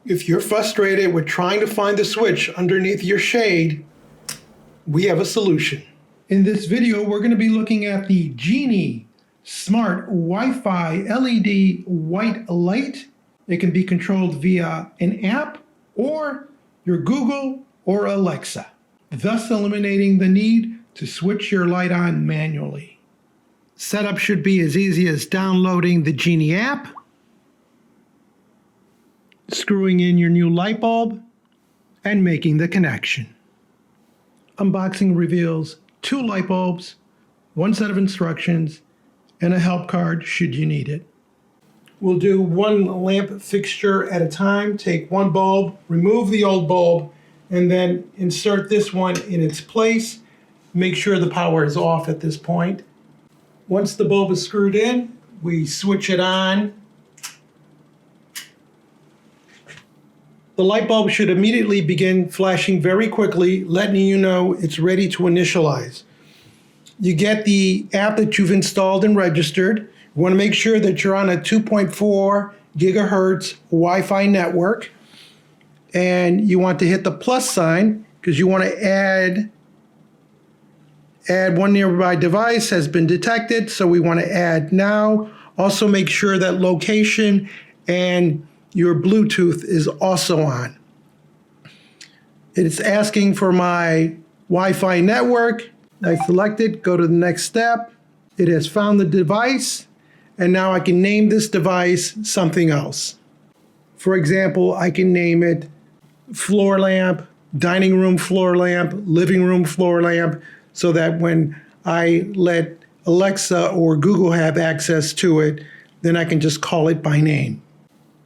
If you're frustrated with trying to find the switch underneath your shade, we have a solution. In this video, we're going to be looking at the Geenie Smart Wi-Fi LED white light. It can be controlled via an app or your Google or Alexa, thus eliminating the need to switch your light on manually. Setup should be as easy as downloading the Geenie app, screwing in your new light bulb, and making the connection. Unboxing reveals 2 light bulbs, 1 set of instructions, and a help card should you need it. We'll do 1 lamp fixture at a time. Take 1 bulb, remove the old bulb, and then insert this one in its place. Make sure the power is off at this point. Once the bulb is screwed in, we switch it on. The light bulb should immediately begin flashing very quickly, letting you know it's ready to initialize. You get the app that you've installed and registered. You want to make sure that you're on a 2.4 gigahertz Wi-Fi network. And you want to hit the plus sign because you want to add one nearby device has been detected. So we want to add now. Also make sure that location and your Bluetooth is also on. It's asking for my Wi-Fi network. I select it, go to the next step. It has found the device, and now I can name this device something else. For example, I can name it floor lamp, dining room floor lamp, living room floor lamp, so that when I let Alexa or Google have access to it, then I can just call it by name.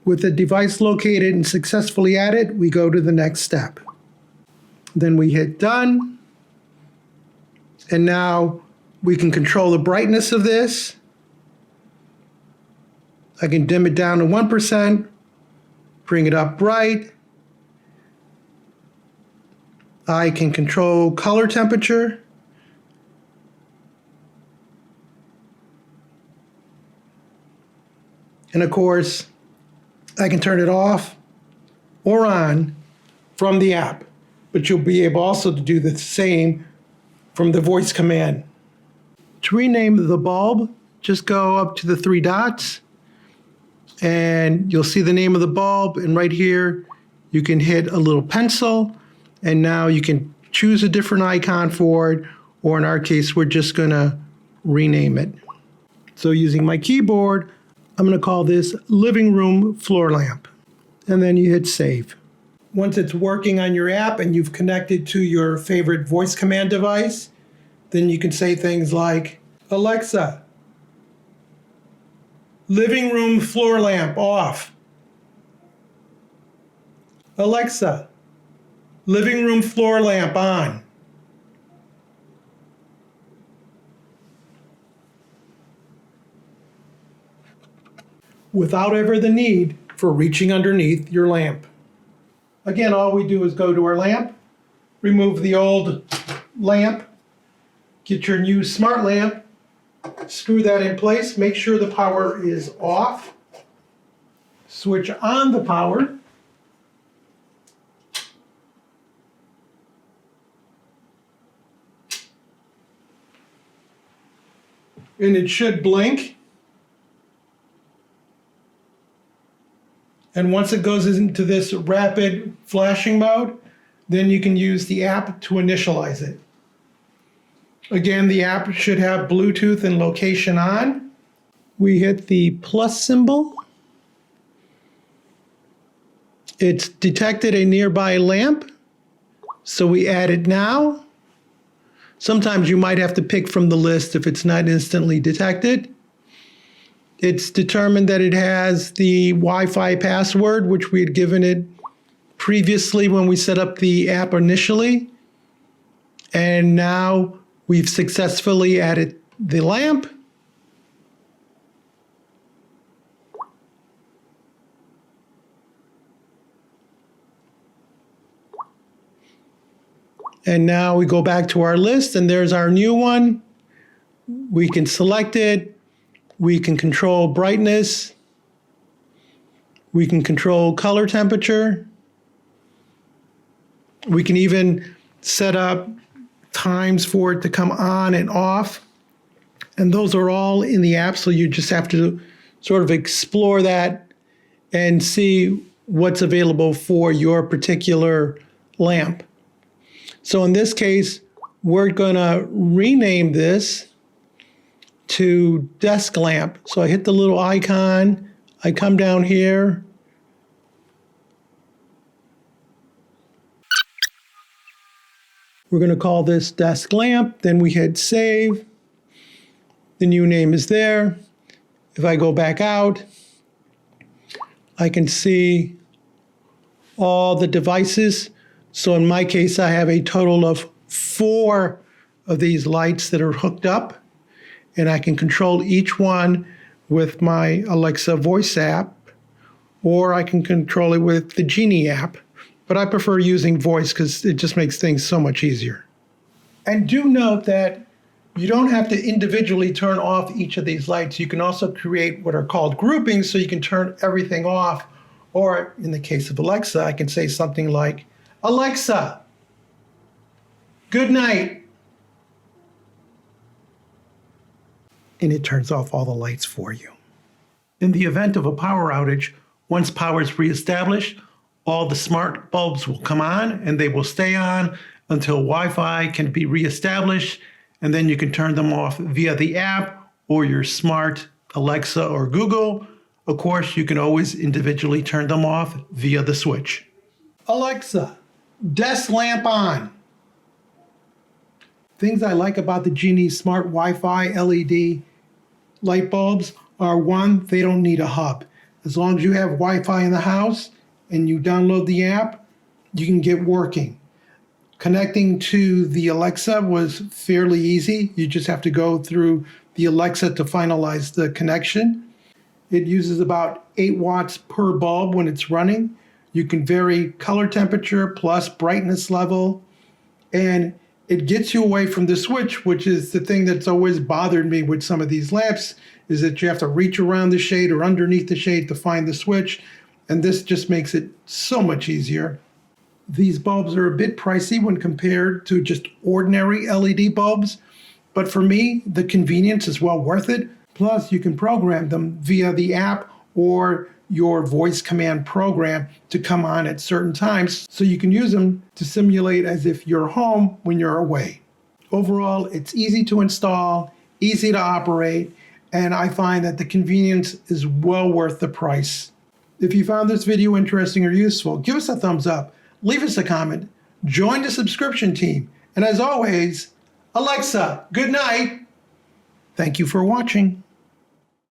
With the device located and successfully added, we go to the next step. Then we hit done. And now we can control the brightness of this. I can dim it down to 1%, bring it up bright. I can control color temperature. And of course, I can turn it off or on from the app, but you'll be able also to do the same from the voice command. To rename the bulb, just go up to the 3 dots and you'll see the name of the bulb, and right here you can hit a little pencil and now you can choose a different icon for it, or in our case we're just gonna rename it. So using my keyboard, I'm going to call this living room floor lamp, and then you hit save. Once it's working on your app and you've connected to your favorite voice command device, then you can say things like, Alexa, living room floor lamp off. Alexa, living room floor lamp on. Without ever the need for reaching underneath your lamp. Again, all we do is go to our lamp, remove the old lamp, get your new smart lamp, screw that in place, make sure the power is off, switch on the power, and it should blink. And once it goes into this rapid flashing mode, then you can use the app to initialize it. Again, the app should have Bluetooth and location on. We hit the plus symbol. It's detected a nearby lamp, so we add it now. Sometimes you might have to pick from the list if it's not instantly detected. It's determined that it has the Wi-Fi password, which we had given it previously when we set up the app initially. And now we've successfully added the lamp. And now we go back to our list, and there's our new one. We can select it. We can control brightness. We can control color temperature. We can even set up times for it to come on and off. And those are all in the app, so you just have to sort of explore that and see what's available for your particular lamp. So in this case, we're going to rename this to desk lamp. So I hit the little icon, I come down here, we're going to call this desk lamp, then we hit save, the new name is there. If I go back out, I can see all the devices. So in my case, I have a total of 4 of these lights that are hooked up, and I can control each one with my Alexa voice app, or I can control it with the Geenie app. But I prefer using voice because it just makes things so much easier. And do note that you don't have to individually turn off each of these lights. You can also create what are called groupings, so you can turn everything off. Or in the case of Alexa, I can say something like, Alexa, good night. And it turns off all the lights for you. In the event of a power outage, once power is reestablished, all the smart bulbs will come on and they will stay on until Wi-Fi can be reestablished, and then you can turn them off via the app or your smart Alexa or Google. Of course, you can always individually turn them off via the switch. Alexa, desk lamp on. Things I like about the Geenie Smart Wi-Fi LED light bulbs are, one, they don't need a hub. As long as you have Wi-Fi in the house and you download the app, you can get working. Connecting to the Alexa was fairly easy. You just have to go through the Alexa to finalize the connection. It uses about 8 watts per bulb when it's running. You can vary color temperature plus brightness level, and it gets you away from the switch, which is the thing that's always bothered me with some of these lamps, is that you have to reach around the shade or underneath the shade to find the switch, and this just makes it so much easier. These bulbs are a bit pricey when compared to just ordinary LED bulbs, but for me, the convenience is well worth it. Plus, you can program them via the app or your voice command program to come on at certain times, so you can use them to simulate as if you're home when you're away. Overall, it's easy to install, easy to operate, and I find that the convenience is well worth the price. If you found this video interesting or useful, give us a thumbs up, leave us a comment, join the subscription team, and as always, Alexa, good night. Thank you for watching.